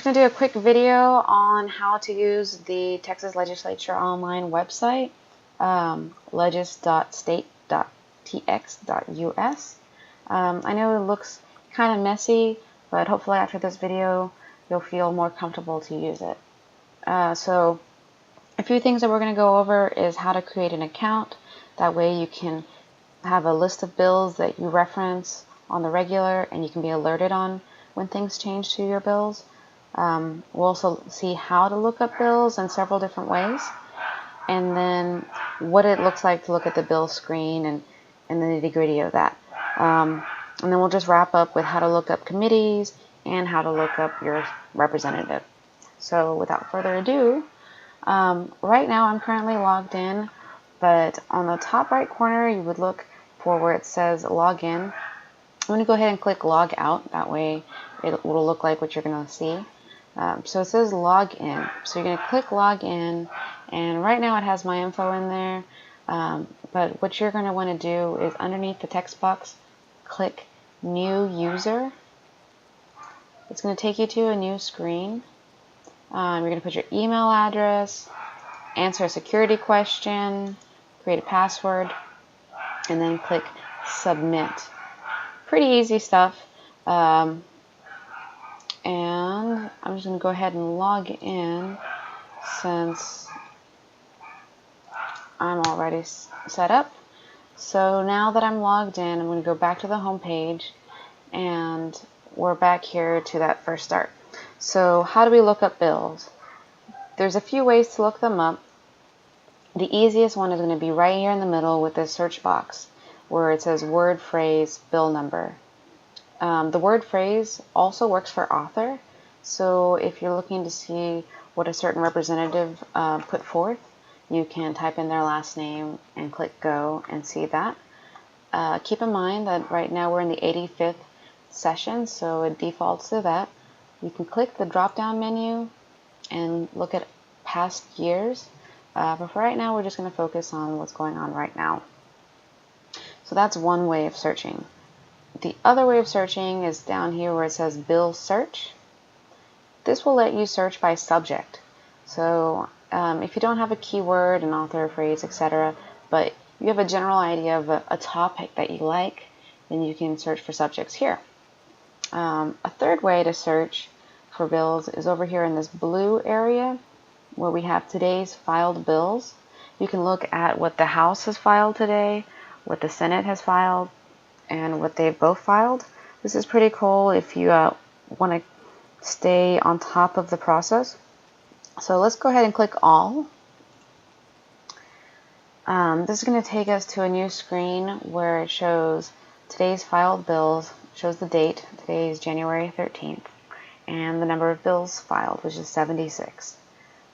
just going to do a quick video on how to use the Texas Legislature online website, legis.state.tx.us. I know it looks kind of messy, but hopefully after this video you'll feel more comfortable to use it. So a few things that we're going to go over is how to create an account. That way you can have a list of bills that you reference on the regular and you can be alerted on when things change to your bills. We'll also see how to look up bills in several different ways, and then what it looks like to look at the bill screen and the nitty-gritty of that. And then we'll just wrap up with how to look up committees and how to look up your representative. So without further ado, right now I'm currently logged in, but on the top right corner you would look for where it says log in. I'm going to go ahead and click log out. That way it will look like what you're going to see. So it says log in. So you're going to click log in, and right now it has my info in there. But what you're going to want to do is underneath the text box, click new user. It's going to take you to a new screen. You're going to put your email address, answer a security question, create a password, and then click submit. Pretty easy stuff. And I'm just going to go ahead and log in since I'm already set up. So now that I'm logged in, I'm going to go back to the home page, and we're back here to that first start. So how do we look up bills? There's a few ways to look them up. The easiest one is going to be right here in the middle with this search box where it says word, phrase, bill number. The word phrase also works for author. So if you're looking to see what a certain representative put forth, you can type in their last name and click go and see that. Keep in mind that right now we're in the 85th session, so it defaults to that. You can click the drop-down menu and look at past years. But for right now, we're just going to focus on what's going on right now. So that's one way of searching. The other way of searching is down here where it says bill search. This will let you search by subject. So if you don't have a keyword, an author, a phrase, etc., but you have a general idea of a topic that you like, then you can search for subjects here. A third way to search for bills is over here in this blue area where we have today's filed bills. You can look at what the House has filed today, what the Senate has filed, and what they've both filed. This is pretty cool if you want to stay on top of the process. So let's go ahead and click all. This is going to take us to a new screen where it shows today's filed bills, shows the date, today is January 13th, and the number of bills filed, which is 76.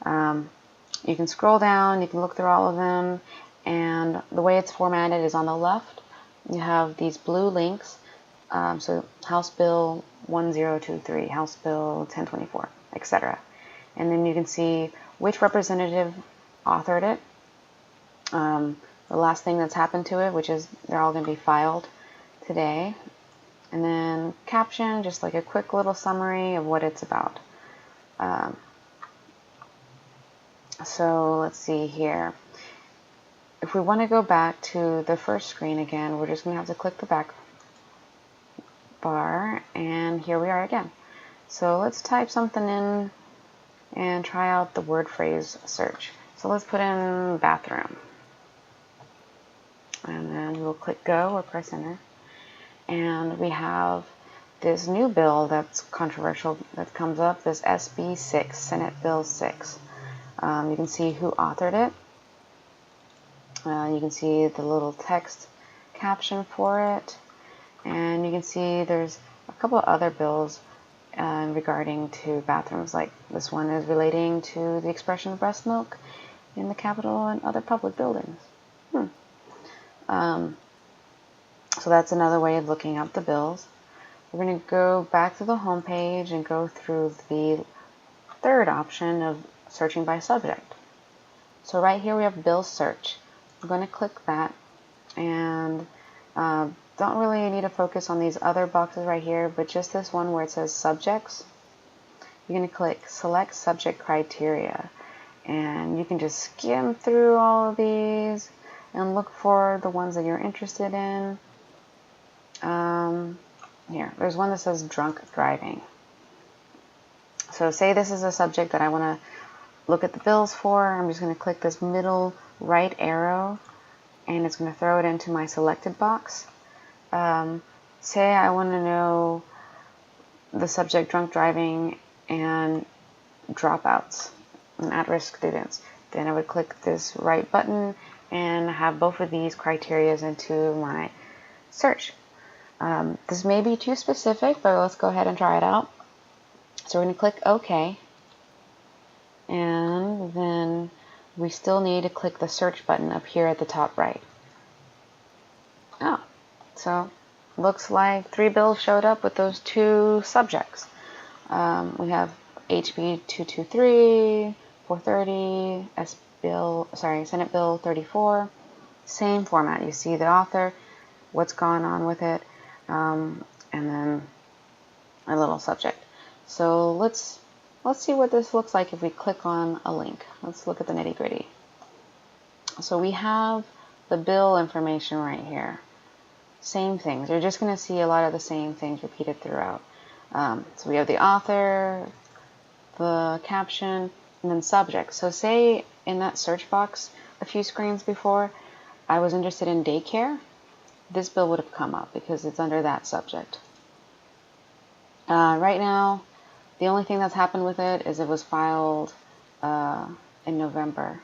You can scroll down, you can look through all of them, and the way it's formatted is on the left. You have these blue links, so House Bill 1023, House Bill 1024, etc. And then you can see which representative authored it, the last thing that's happened to it, which is they're all going to be filed today, and then caption, just like a quick little summary of what it's about. So let's see here. If we want to go back to the first screen again, we're just going to have to click the back bar, and here we are again. So let's type something in and try out the word phrase search. So let's put in bathroom, and then we'll click go or press enter, and we have this new bill that's controversial that comes up, this SB 6, Senate Bill 6. You can see who authored it. You can see the little text caption for it, and you can see there's a couple of other bills regarding to bathrooms, like this one is relating to the expression of breast milk in the Capitol and other public buildings. So that's another way of looking up the bills. We're going to go back to the home page and go through the third option of searching by subject. So right here we have bill search. I'm going to click that, and don't really need to focus on these other boxes right here, but just this one where it says subjects. you're going to click Select Subject Criteria. And you can just skim through all of these and look for the ones that you're interested in. Here, there's one that says drunk driving. So say this is a subject that I want to look at the bills for. I'm just going to click this middle right arrow, and it's going to throw it into my selected box. Say I want to know the subject drunk driving and dropouts and at-risk students. Then I would click this right button and have both of these criteria into my search. This may be too specific, but let's go ahead and try it out. So we're going to click OK, and then we still need to click the search button up here at the top right. Oh, so looks like 3 bills showed up with those 2 subjects. We have HB 223, 430, Senate Bill 34. Same format. You see the author, what's gone on with it, and then a little subject. So let's see what this looks like if we click on a link. Let's look at the nitty-gritty. So we have the bill information right here. Same things. You're just going to see a lot of the same things repeated throughout. So we have the author, the caption, and then subject. So say in that search box a few screens before, I was interested in daycare, this bill would have come up because it's under that subject. Right now, the only thing that's happened with it is it was filed in November.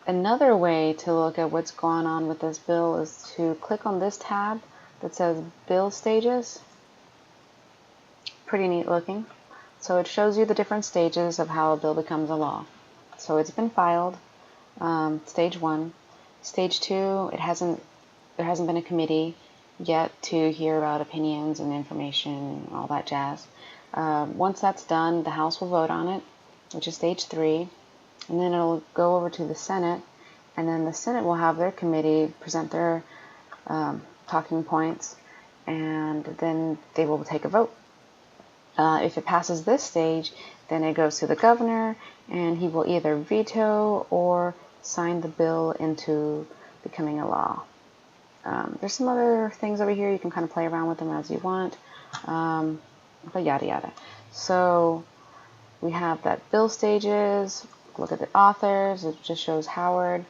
Another way to look at what's going on with this bill is to click on this tab that says Bill Stages. Pretty neat looking. So it shows you the different stages of how a bill becomes a law. So it's been filed, stage 1. Stage 2, there hasn't been a committee yet to hear about opinions and information and all that jazz. Once that's done, the House will vote on it, which is stage 3, and then it'll go over to the Senate, and then the Senate will have their committee present their talking points, and then they will take a vote. If it passes this stage, then it goes to the governor, and he will either veto or sign the bill into becoming a law. There's some other things over here. You can kind of play around with them as you want, but yada yada. So we have that bill stages. Look at the authors. It just shows Howard.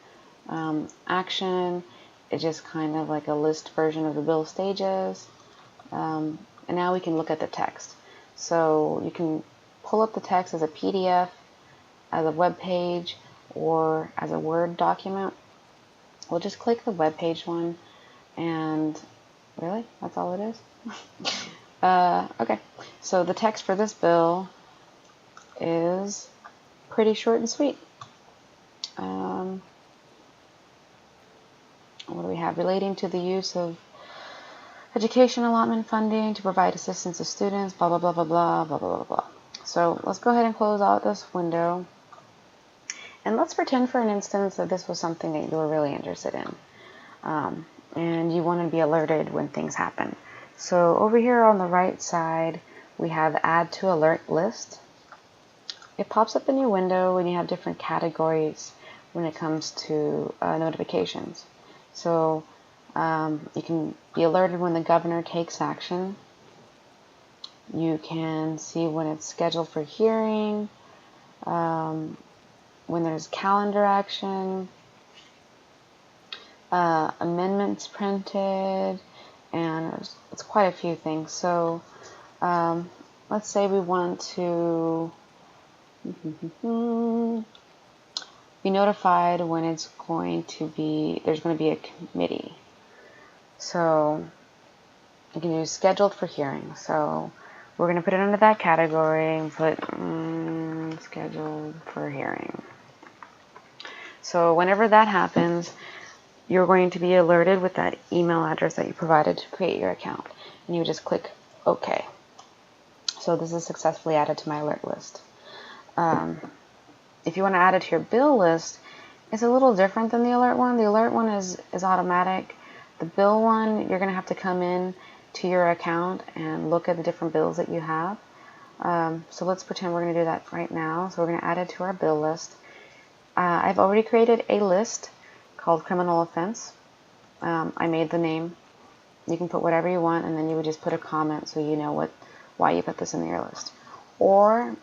Action. It's just kind of like a list version of the bill stages. And now we can look at the text. So you can pull up the text as a PDF, as a web page, or as a Word document. We'll just click the web page one, and really, that's all it is? Okay, so the text for this bill is pretty short and sweet. What do we have? Relating to the use of education allotment funding to provide assistance to students, blah, blah, blah, blah, blah, blah, blah, blah, blah. So let's go ahead and close out this window. And let's pretend for an instance that this was something that you were really interested in. And you want to be alerted when things happen. So over here on the right side, we have Add to Alert List. It pops up in your window when you have different categories when it comes to notifications. So you can be alerted when the governor takes action. You can see when it's scheduled for hearing, when there's calendar action, amendments printed, and it's quite a few things. So let's say we want to be notified when it's going to be, there's going to be a committee. So you can use scheduled for hearing. So we're going to put it under that category and put scheduled for hearing. So whenever that happens, you're going to be alerted with that email address that you provided to create your account. And you just click OK. So this is successfully added to my alert list. If you want to add it to your bill list, it's a little different than the alert one. The alert one is automatic. The bill one, you're going to have to come in to your account and look at the different bills that you have. So let's pretend we're going to do that right now. So we're going to add it to our bill list. I've already created a list called criminal offense. I made the name. You can put whatever you want, and then you would just put a comment so you know why you put this in your list. Or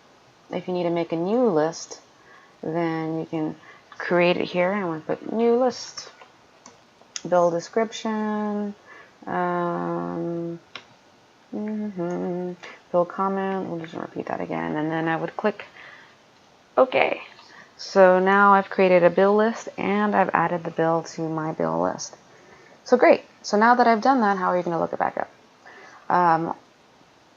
if you need to make a new list, then you can create it here, and I'm going to put new list, bill description, bill comment. We'll just repeat that again, and then I would click OK. So now I've created a bill list, and I've added the bill to my bill list. So great. So now that I've done that, how are you going to look it back up?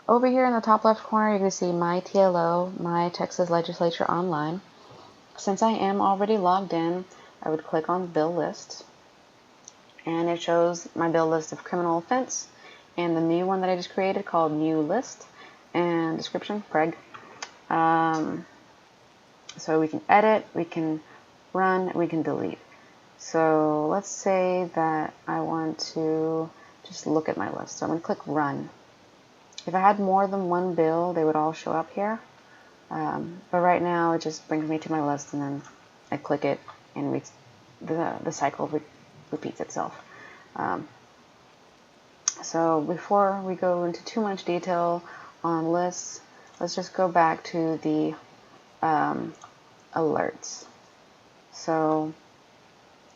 Over here in the top left corner, you're going to see my TLO, my Texas Legislature Online. Since I am already logged in, I would click on bill list, and it shows my bill list of criminal offense and the new one that I just created called new list, and description preg. So we can edit, we can run, we can delete. So let's say that I want to just look at my list. So I'm going to click run. If I had more than one bill, they would all show up here. But right now it just brings me to my list, and then I click it, and the cycle repeats itself. So before we go into too much detail on lists, let's just go back to the alerts. So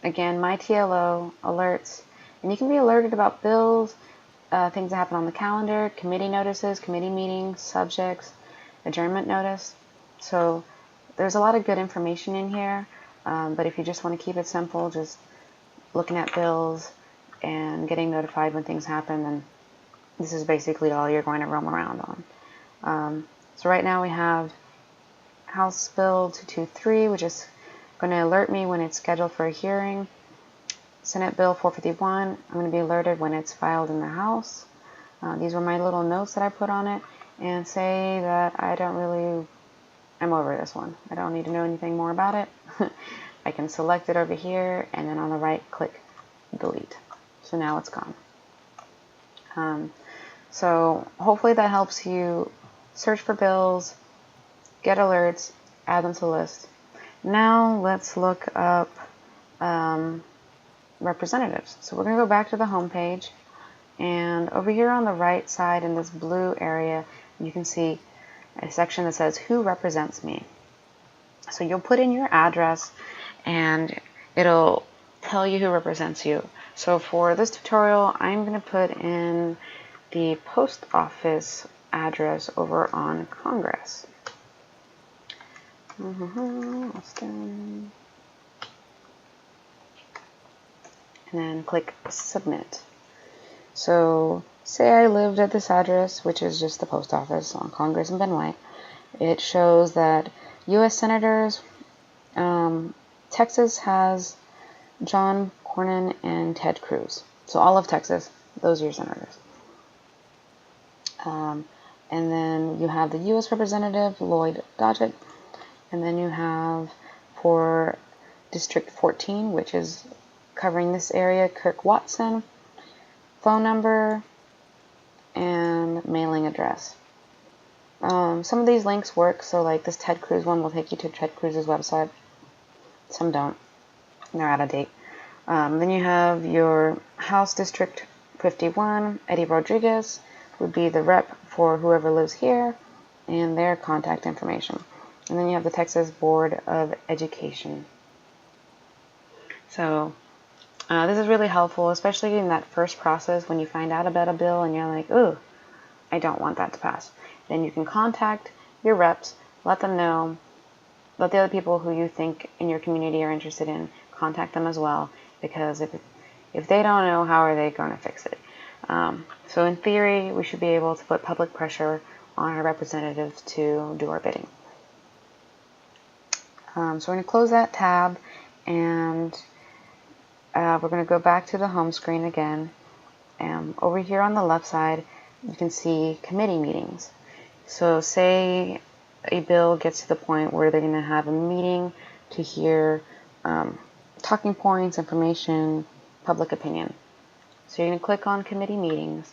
again, my TLO alerts, and you can be alerted about bills, things that happen on the calendar, committee notices, committee meetings, subjects, adjournment notice. So there's a lot of good information in here, but if you just want to keep it simple, just looking at bills and getting notified when things happen, then this is basically all you're going to roam around on. So right now we have House Bill 223, which is going to alert me when it's scheduled for a hearing. Senate Bill 451, I'm going to be alerted when it's filed in the House. These were my little notes that I put on it, and say that I'm over this one. I don't need to know anything more about it. I can select it over here, and then on the right, click delete. So now it's gone. So hopefully that helps you search for bills, get alerts, add them to the list. Now let's look up representatives. So we're going to go back to the home page, and over here on the right side in this blue area, you can see a section that says who represents me. So you'll put in your address, and it'll tell you who represents you. So for this tutorial, I'm going to put in the post office address over on Congress. And then click submit. So say I lived at this address, which is just the post office on Congress and Ben White. It shows that U.S. Senators, Texas has John Cornyn and Ted Cruz. So all of Texas, those are your senators. And then you have the U.S. Representative, Lloyd Doggett. And then you have for District 14, which is covering this area, Kirk Watson, phone number, and mailing address. Some of these links work, so like this Ted Cruz one will take you to Ted Cruz's website. Some don't. They're out of date. Then you have your House District 51, Eddie Rodriguez would be the rep for whoever lives here, and their contact information. And then you have the Texas Board of Education. So this is really helpful, especially in that first process when you find out about a bill and you're like, ooh, I don't want that to pass. Then you can contact your reps, let them know, let the other people who you think in your community are interested in, contact them as well, because if they don't know, how are they going to fix it? So in theory, we should be able to put public pressure on our representatives to do our bidding. So we're going to close that tab, and we're going to go back to the home screen again. Over here on the left side, you can see committee meetings. So say a bill gets to the point where they're going to have a meeting to hear talking points, information, public opinion. So you're going to click on committee meetings,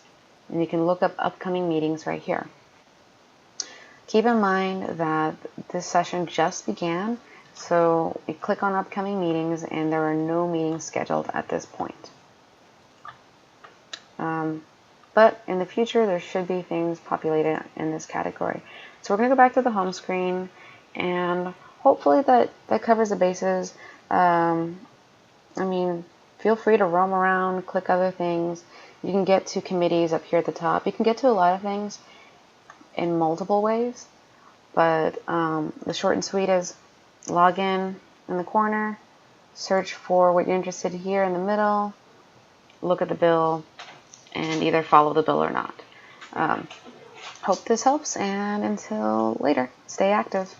and you can look up upcoming meetings right here. Keep in mind that this session just began, so we click on upcoming meetings and there are no meetings scheduled at this point. But in the future, there should be things populated in this category. So we're going to go back to the home screen, and hopefully that covers the bases. I mean, feel free to roam around, click other things. You can get to committees up here at the top. You can get to a lot of things in multiple ways, but the short and sweet is log in the corner, search for what you're interested in here in the middle, look at the bill, and either follow the bill or not. Hope this helps, and until later, stay active.